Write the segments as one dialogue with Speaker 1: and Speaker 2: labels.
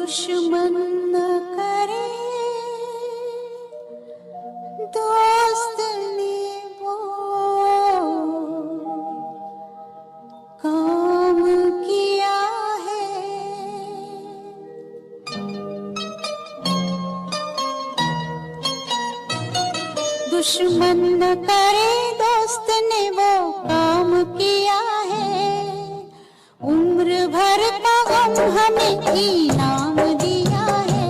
Speaker 1: दुश्मन न करे दोस्त ने वो काम किया है। दुश्मन न करे दोस्त ने वो काम किया है। उम्र भर का गम हमें इनाम दिया है।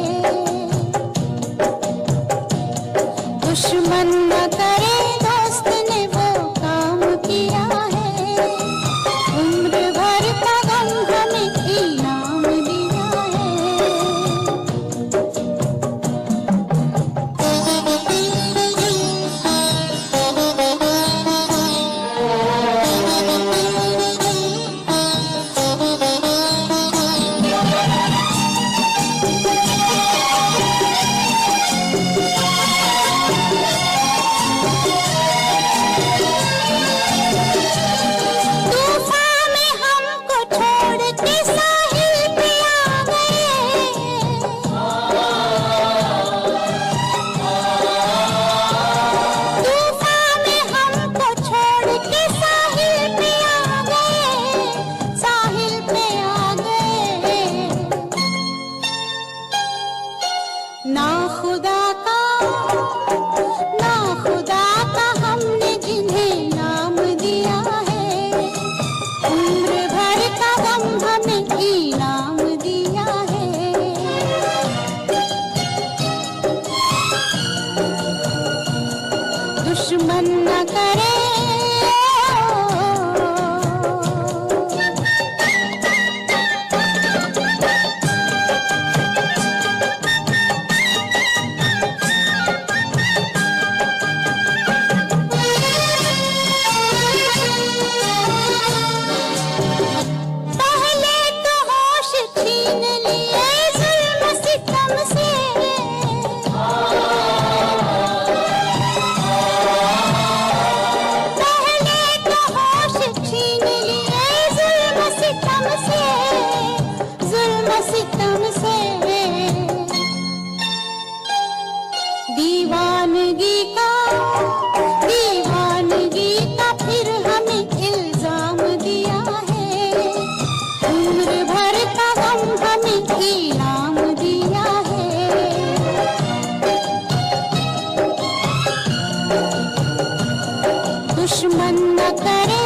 Speaker 1: दुश्मन न करे दोस्त ने वो काम किया है। उम्र भर का गम हमें इनाम दिया दुश्मन न करे। पहले तो होश छीन लिए जुल्म सितम से। दीवानगी का फिर हमें इल्जाम दिया है। उम्र भर का गम हमें इनाम दिया है। दुश्मन न करे।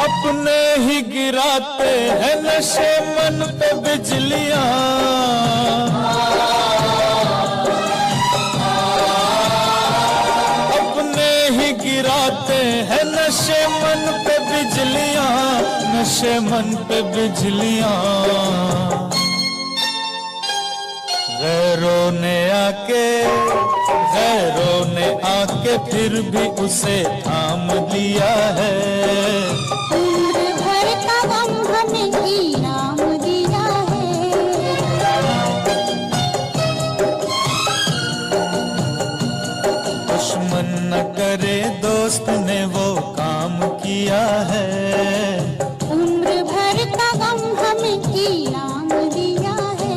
Speaker 2: अपने ही गिराते हैं नशे मन पे बिजलियां। अपने ही गिराते हैं नशे मन पे बिजलियां। नशे मन पे बिजलियां। गैरों ने आके फिर भी उसे थाम लिया है।
Speaker 1: उम्र भर का गम हमें इनाम दिया है।
Speaker 2: दुश्मन न करे दोस्त ने वो काम किया है।
Speaker 1: उम्र भर का गम हमें इनाम दिया है।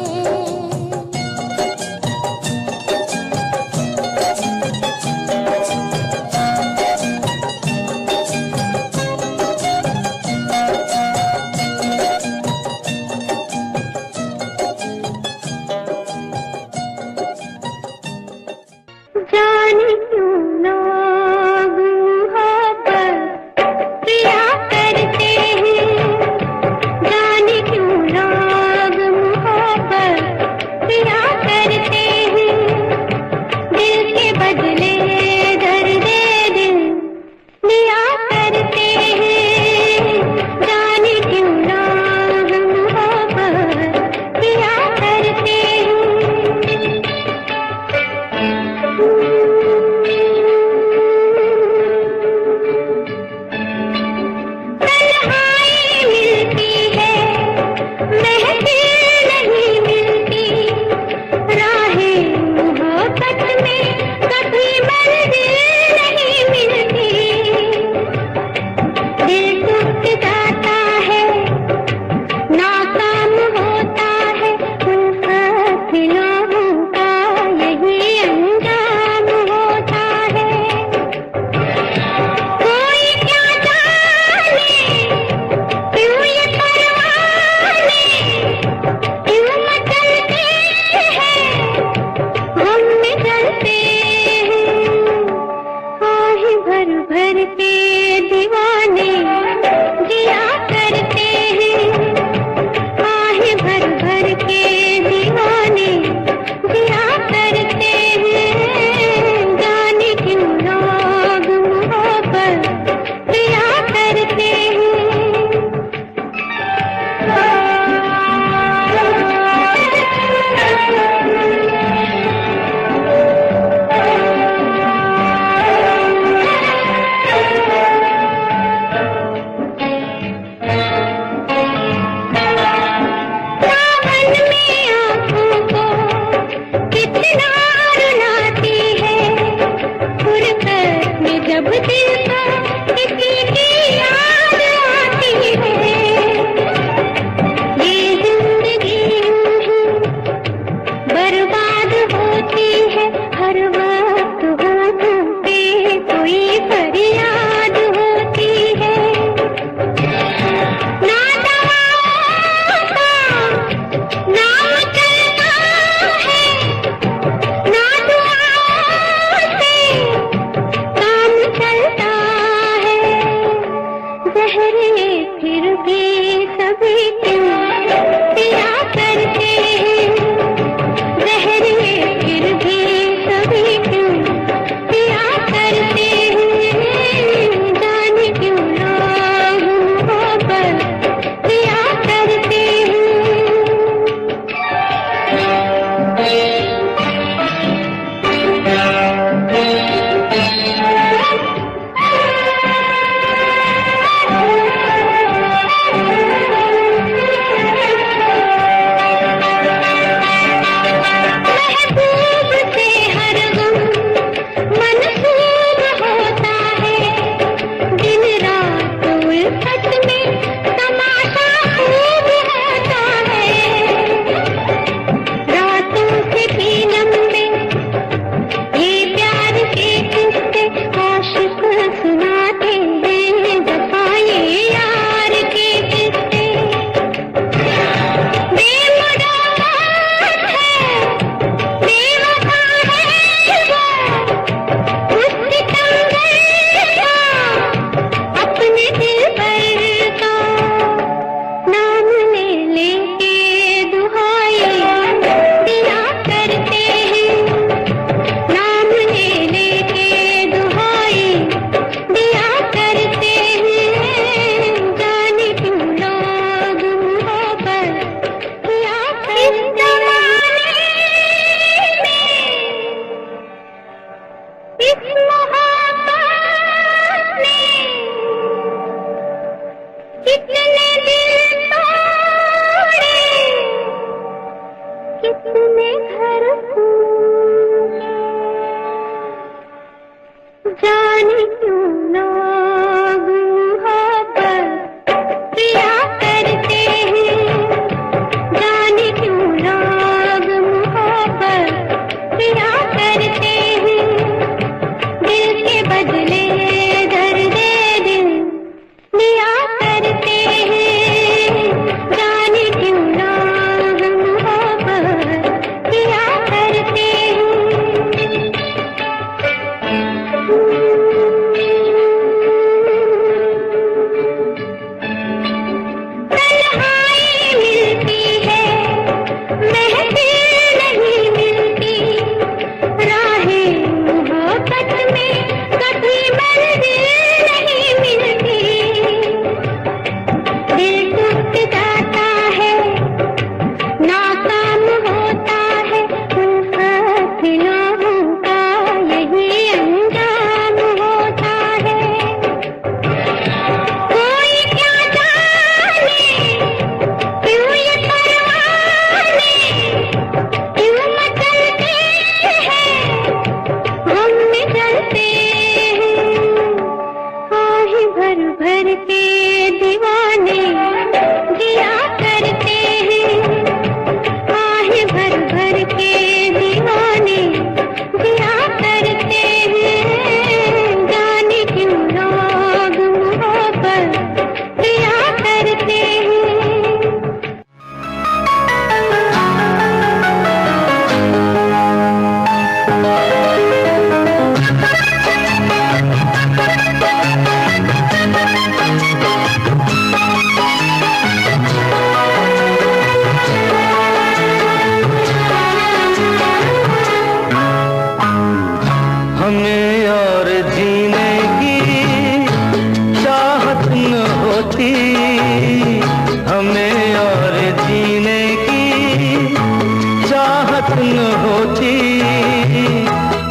Speaker 3: न होती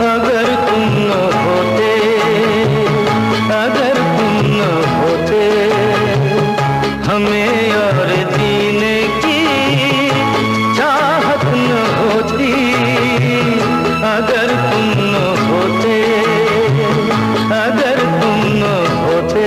Speaker 3: अगर तुम न होते, अगर तुम न होते, हमें और जीने की चाहत न होती अगर तुम न होते, अगर तुम न होते।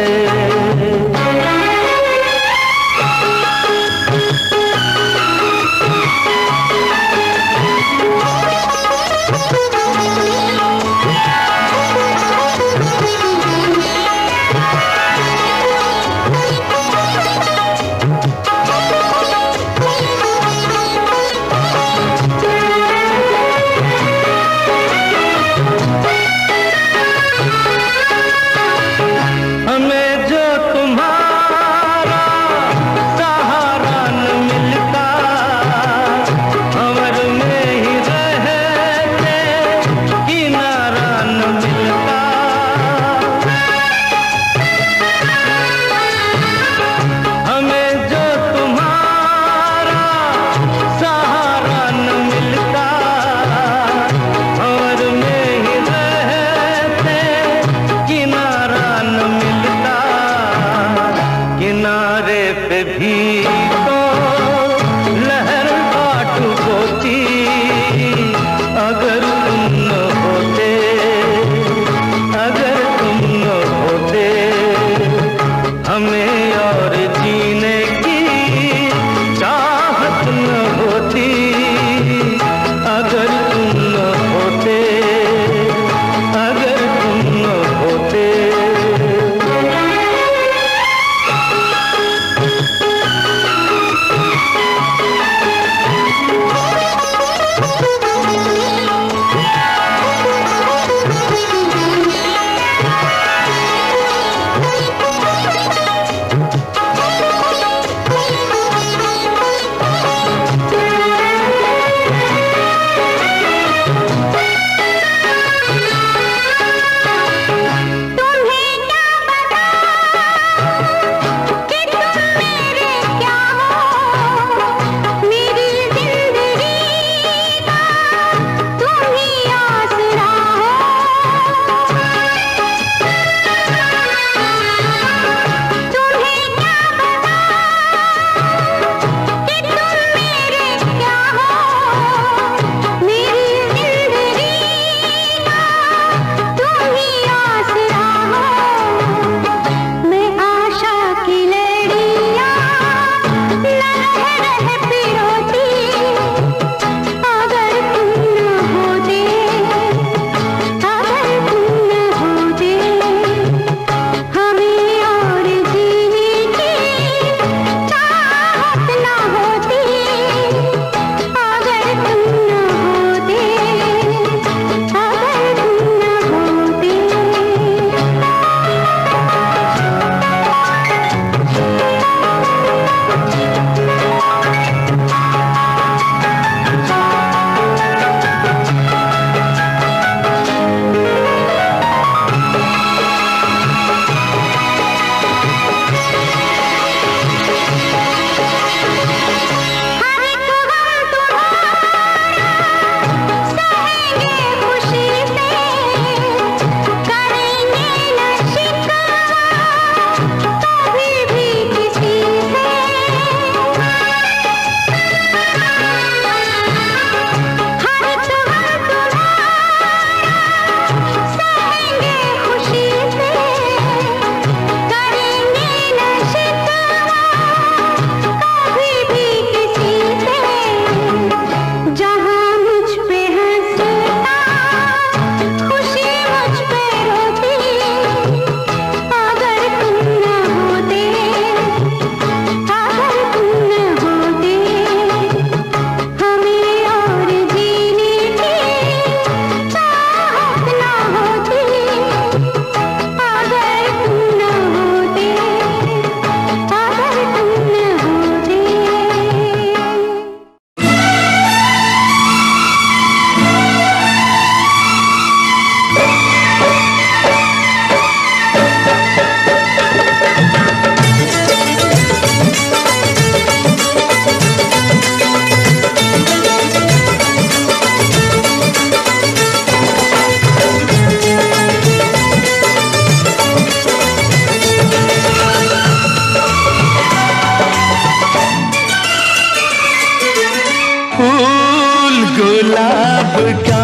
Speaker 3: फूल गुलाब का,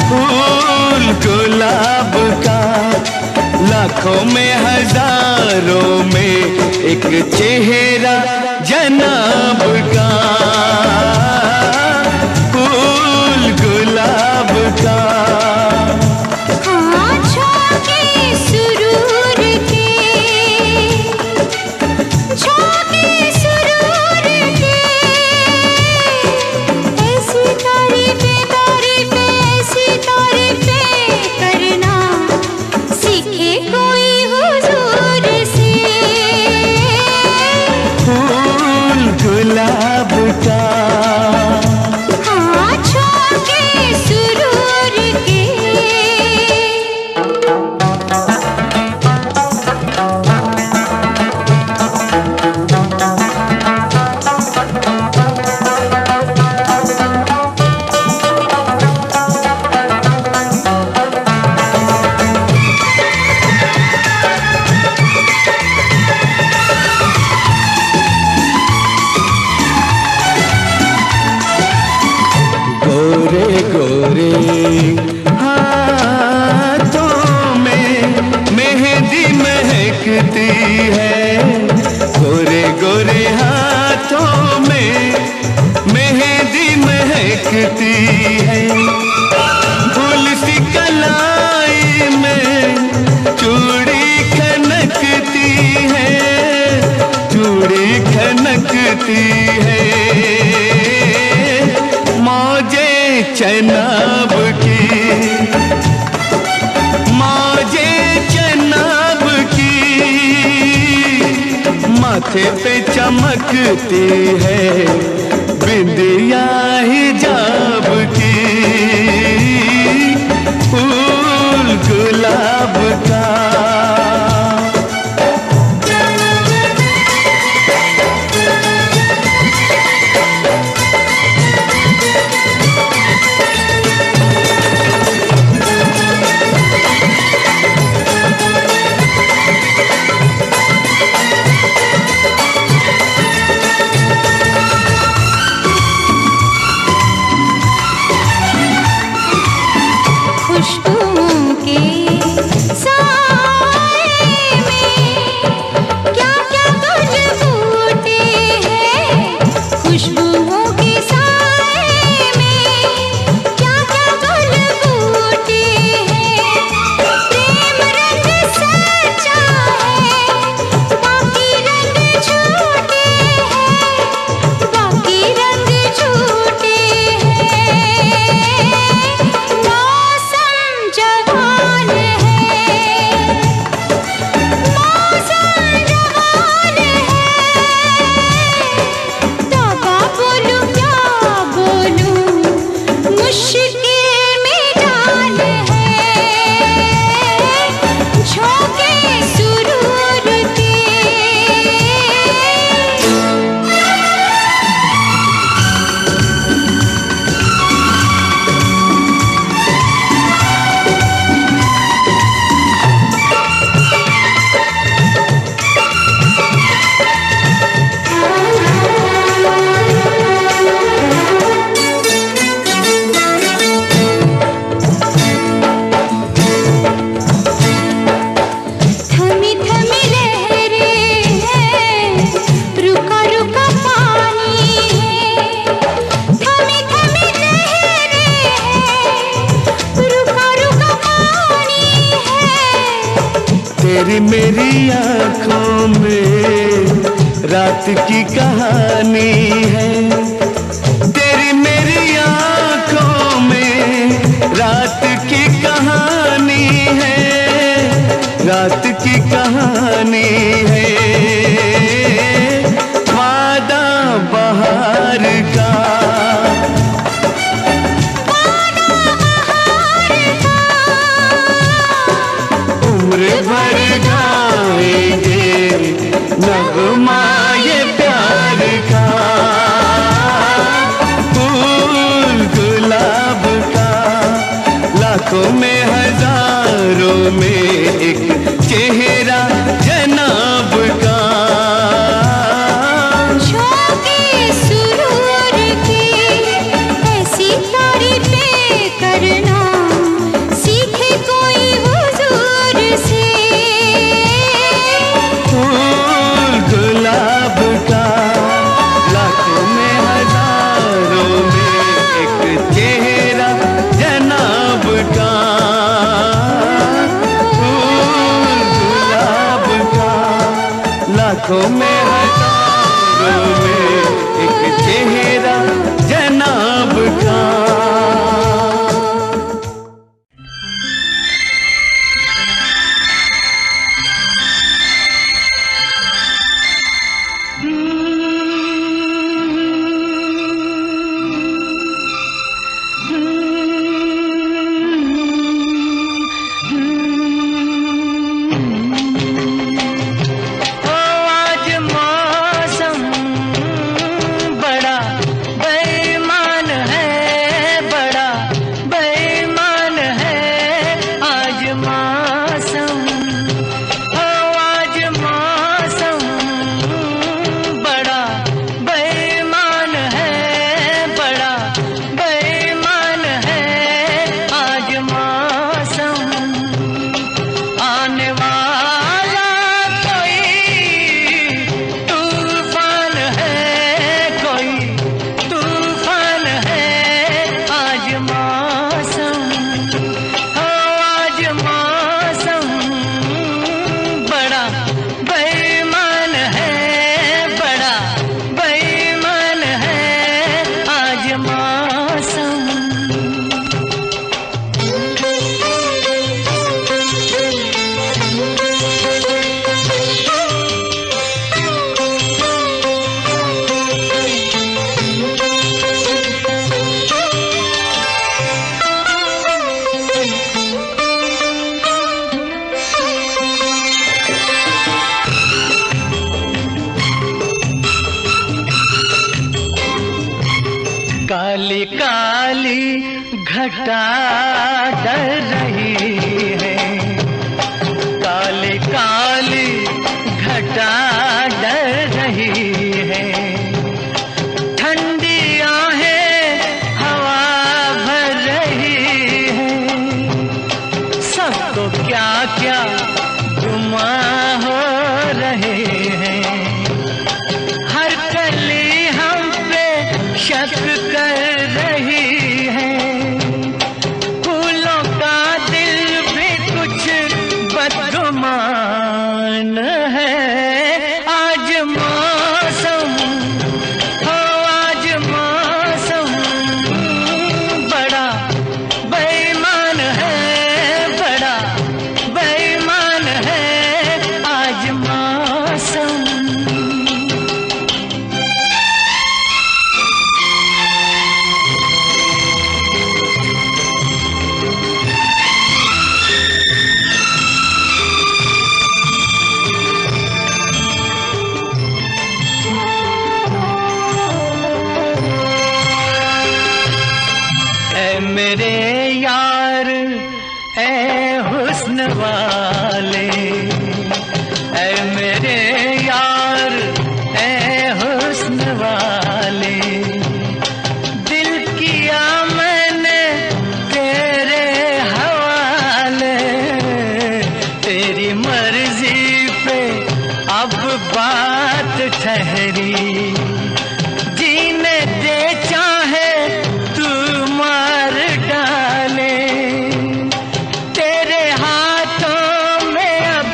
Speaker 3: फूल गुलाब का, लाखों में हजारों में एक चेहरा जनाब का, फूल गुलाब का। गोरे गोरे हाथों में मेहंदी महकती है, गोरे गोरे हाथों में मेहंदी महकती है, फूल सी कलाई में चूड़ी खनकती है, चूड़ी खनकती है, मौजे चनाब की, मौजे चनाब की, माथे पे चमकती है बिंदिया हिजाब की, फूल गुलाब का।
Speaker 1: खुशबुओं के साए में क्या क्या कुछ बूटे हैं, खुशबुओं के साए में क्या क्या कुछ बूटे हैं, प्रेम रंग सच्चा है बाकी रंग झूठे हैं, बाकी रंग झूठे हैं, जवान है, मौसम जवान है, तौबा बोलूं क्या बोलूं, मुश्किल में जान है, झोंके सुरूर के। थमी थमी लहरें हैं, रुका रुका पानी है, थमी थमी लहरें हैं, रुका रुका पानी है,
Speaker 3: तेरी मेरी आँखों में रात की कहानी है, तेरी मेरी आँखों में रात की कहानी है, रात की कहानी है, वादा बहार का, उम्र भर गाएंगे नगमा ये प्यार का, फूल गुलाब का, लाखों में हजारों में एक चेहरा जनाब का,
Speaker 1: झोंके सुरूर
Speaker 3: लाखों में हजारों में एक चेहरा जनाब का।
Speaker 4: काली काली घटा डर रही है, काली काली घटा डर रही है। ठंडी आहें हवा भर रही है, सबको क्या क्या गुमां हो रहे हैं। हर कली हम पे शक कर रही है, फूलों का दिल भी कुछ बदगुमान है। आज मौसम हो, आज मौसम बड़ा बेईमान है, बड़ा बेईमान है आज मौसम। मेरे यार ऐ हुस्न वाले, ऐ मेरे यार ऐ हुस्न वाले, दिल किया मैंने तेरे हवाले। तेरी मर्जी पे अब बात ठहरी, जीने दे चाहे मार डाले। तेरे हाथों में अब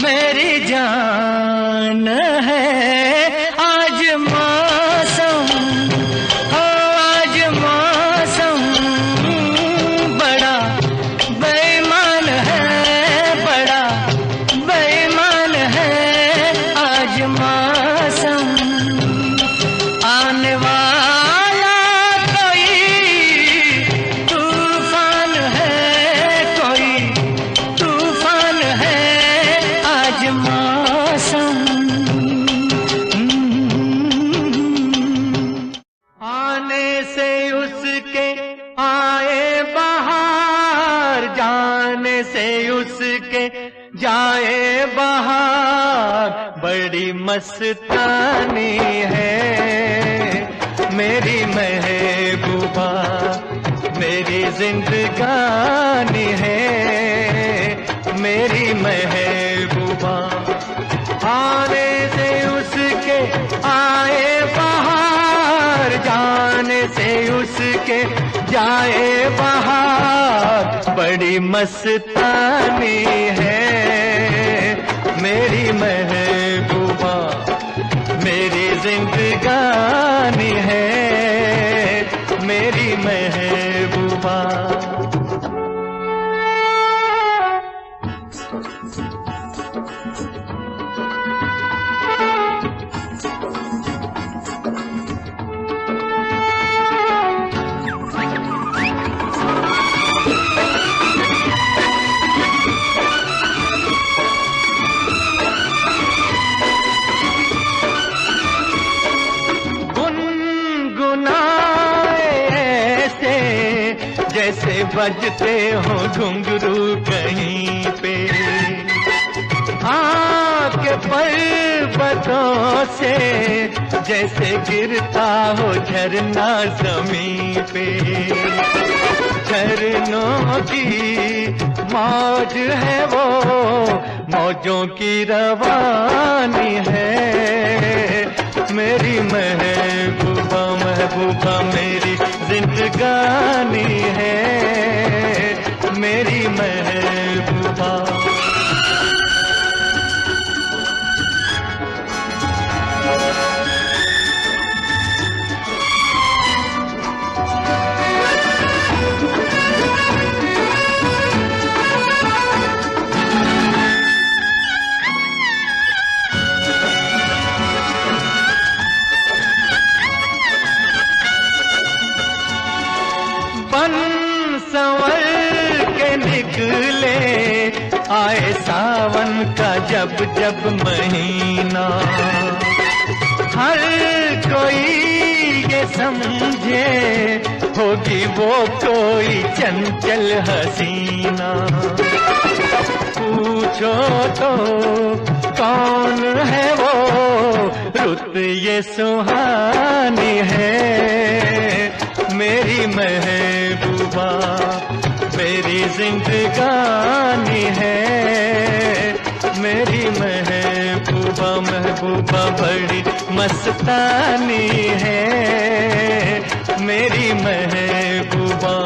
Speaker 4: मेरी जान है। आज मौसम हो, आज मौसम बड़ा बेईमान है, बड़ा बेईमान है आज मौसम। आने वाला तूफान है, कोई तूफान है आज मौसम। आने से उसके आए बहार, जाने से उसके जाए बहार। बड़ी मस्तानी है मेरी महबूबा, मेरी जिंदगानी है मेरी महबूबा। आने से उसके आए बहार, जाने से उसके जाए बहार। बड़ी मस्तानी है मेरी महबूबा। जैसे बजते हो घुंघरू कहीं पे। आके पर्वतों से जैसे गिरता हो झरना जमीन पे। झरनों की मौज है वो, मौजों की रवानी है। मेरी महबूबा महबूबा मेरी जिंदगानी है, मेरी महबूबा। संवर के निकले आए सावन का जब जब महीना। हर कोई ये समझे होगी वो कोई चंचल हसीना। पूछो तो कौन है वो, रुत ये सुहानी है। मेरी महबूबा मेरी जिंदगानी है, मेरी महबूबा महबूबा बड़ी मस्तानी है, मेरी महबूबा।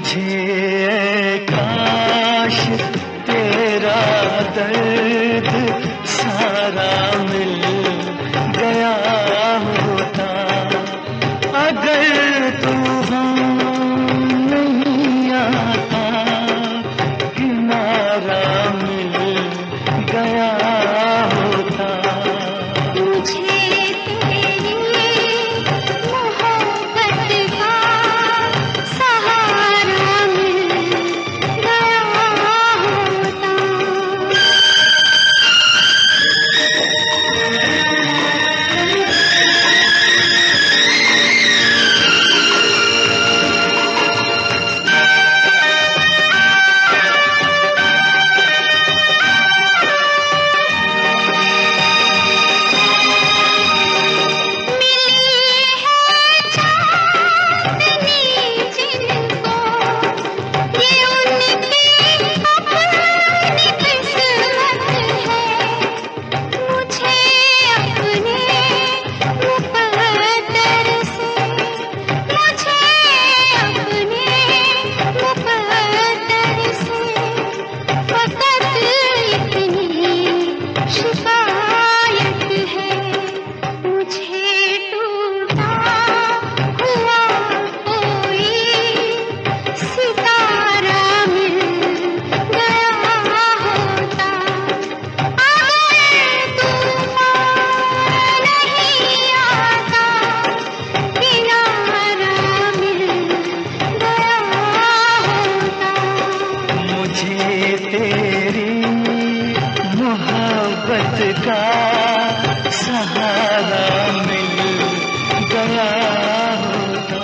Speaker 3: मुझे काश तेरा दर्द सारा मिल गया होता, अगर तू नहीं आता किनारा मिल गया होता।
Speaker 1: मुझे तेरी मोहब्बत का सहारा मिल गया होता।
Speaker 3: का सहारा मिल गया होता।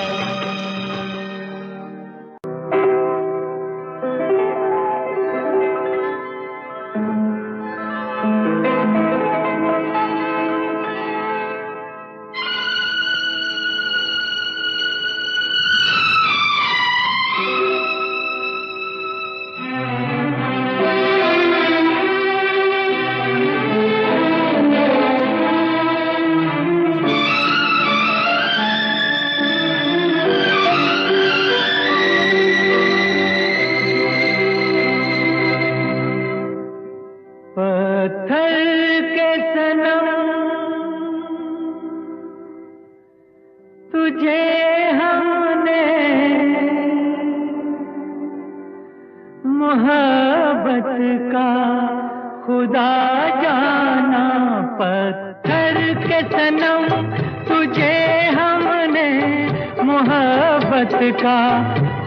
Speaker 3: पत्थर के सनम तुझे हमने मोहब्बत का खुदा जाना। पत्थर के सनम तुझे हमने मोहब्बत का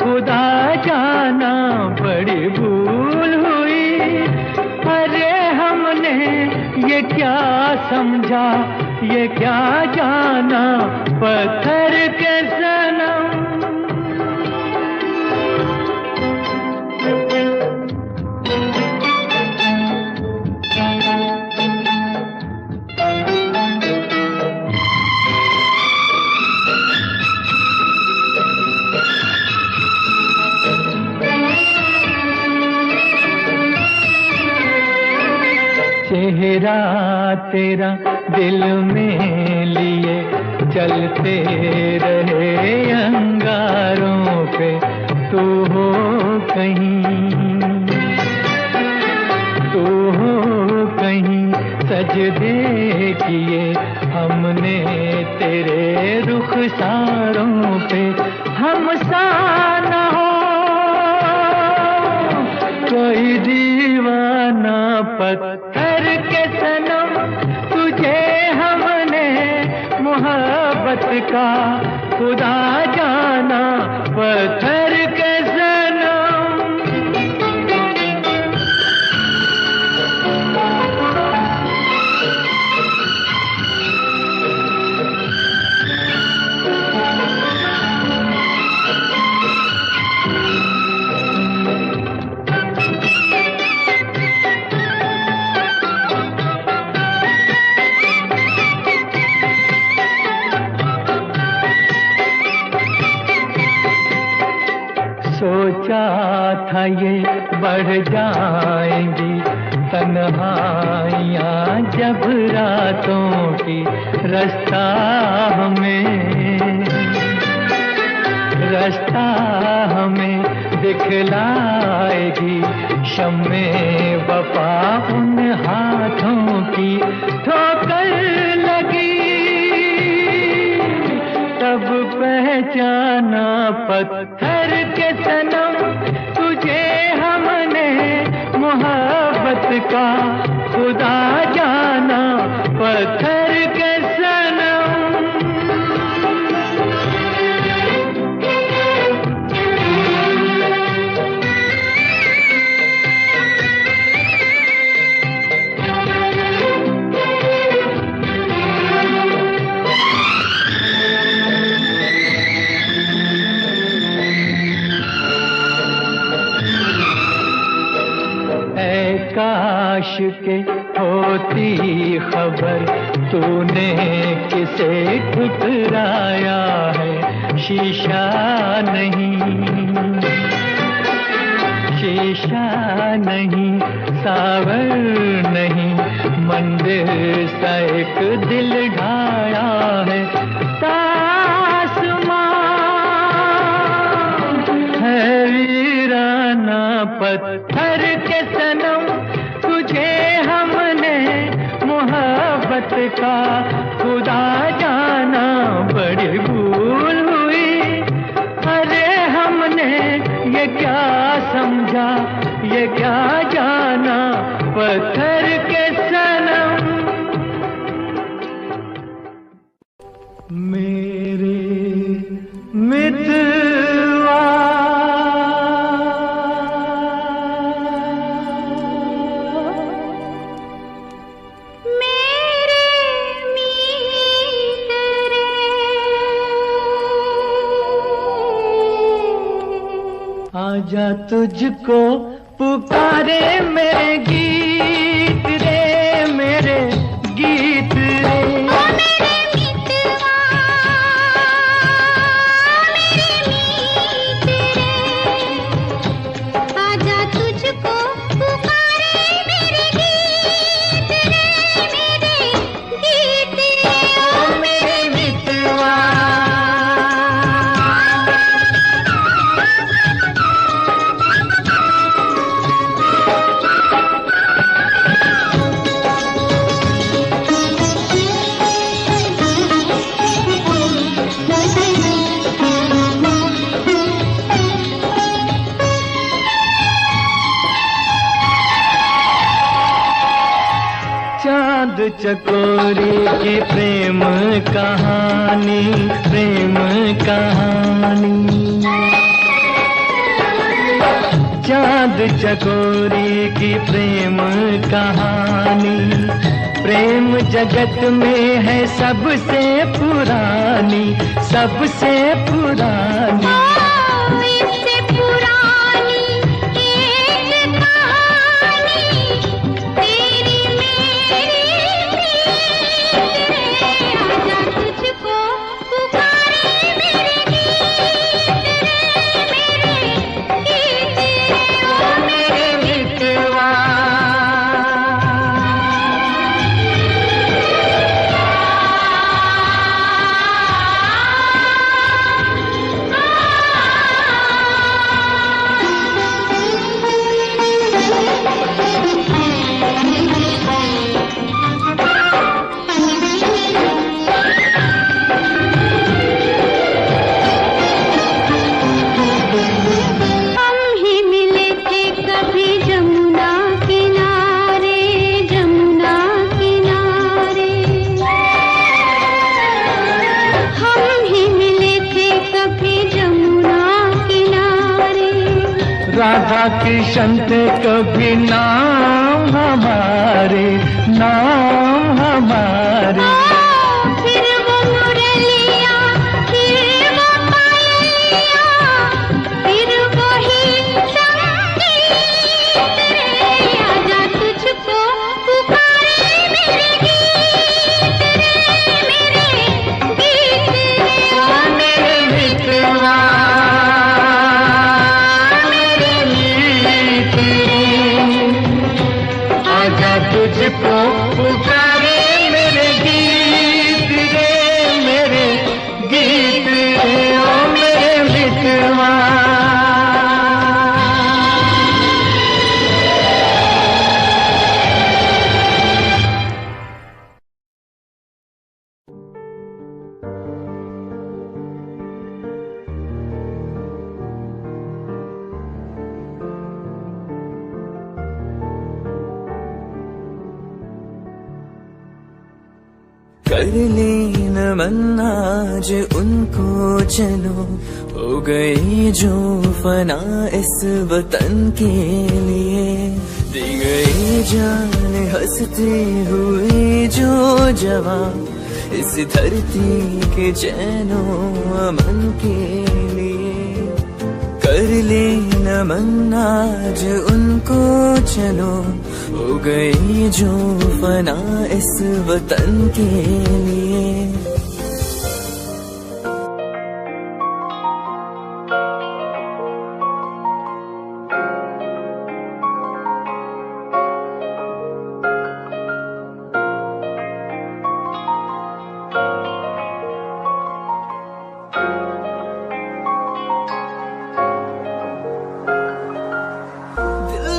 Speaker 3: खुदा जाना। बड़ी भूल हुई अरे हमने ये क्या समझा ये क्या जाना। पत्थर के सनम चेहरा तेरा दिल में लिए चलते रहे अंगारों पे। तू हो कहीं सजदे किए हमने तेरे रुखसारों पे। हम सा न हो कोई दीवाना। पत्थर के सनम तुझे हमने मोहब्बत का खुदा जाना। पत्थर के सोचा था ये बढ़ जाएंगी तन्हाइयाँ जब रातों की। रास्ता हमें दिखलाएगी शम्मे वफा उन हाथों की। ठोकर लगी तब पहचाना पत्थर के सनम, तुझे हमने मोहब्बत का खुदा जाना पत्थर के सनम। काश के होती खबर तूने किसे ठुकराया है। शीशा नहीं, शीशा नहीं, सावर नहीं, मंदिर सा एक दिल ढाया है। तासमां है वीराना पत्थर के सनम, तुझे हमने मोहब्बत का खुदा जाना बड़ी भूल हुई। अरे हमने ये क्या समझा, ये क्या जाना पत्थर के सनम। मेरे मितवा आजा तुझको पुकारे मेरे गीत रे, मेरे गीत रे।
Speaker 1: ओ मेरे मितवा, मेरे मीत रे, आजा तुझको पुकारे मेरे गीत रे, मेरे गीत रे।
Speaker 3: ओ मेरे मितवा चांद चकोरी की प्रेम कहानी, प्रेम कहानी। चांद चकोरी की प्रेम कहानी, प्रेम जगत में है सबसे पुरानी, सबसे पुरानी।
Speaker 1: इससे पुरानी एक कहानी तेरी मेरी प्रीत रे, आजा तुझको पुकारे मेरे गीत रे, मेरे गीत रे। ओ मेरे
Speaker 3: मितवा
Speaker 1: हम ही मिले थे कभी जमुना किनारे, जमुना किनारे। हम ही मिले थे कभी जमुना किनारे।
Speaker 3: राधा कृष्ण थे कभी नाम हमारे, नाम हमारे।
Speaker 1: फिर वो मुरलिया, फिर वो पायलिया, फिर वही संगीत रे, आजा तुझको पुकारे मेरे गीत रे, मेरे गीत रे।
Speaker 3: ओ मेरे मितवा मेरे मीत रे, आजा तुझको पुकारे मेरे गीत रे, मेरे गीत रे। ओ मेरे मितवा
Speaker 5: कर लेना मन आज उनको चलो, हो गई जो फना इस वतन के लिए, दी गई जान हंसते हुए जो जवान इस धरती के चैनो अमन के लिए। कर लेना मन आज उनको चलो, हो गई जो फना इस वतन के लिए।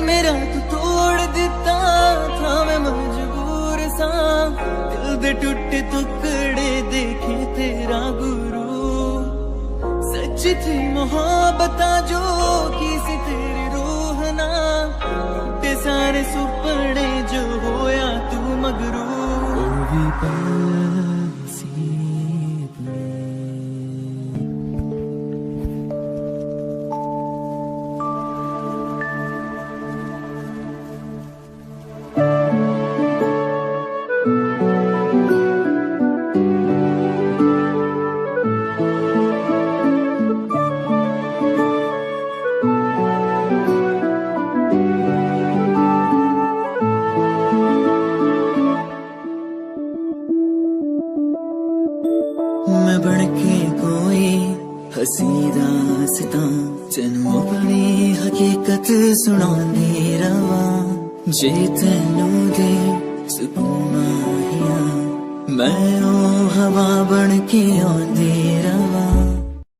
Speaker 5: मेरा तू तोड़ दिता था मैं मजबूर सा, दिल दे टूटे टुकड़े देखे तेरा गुरु। सच थी मोहब्बत जो किसी तेरी रूह ना, टूटे सारे सुपने जो होया तू मगरू। मैं बनके कोई हसी दास्तां तेनू अपनी हकीकत सुनांदी रवा, जे तेनू दे सुकून आहिया मैं ओ हवा बनके आंदी रवा।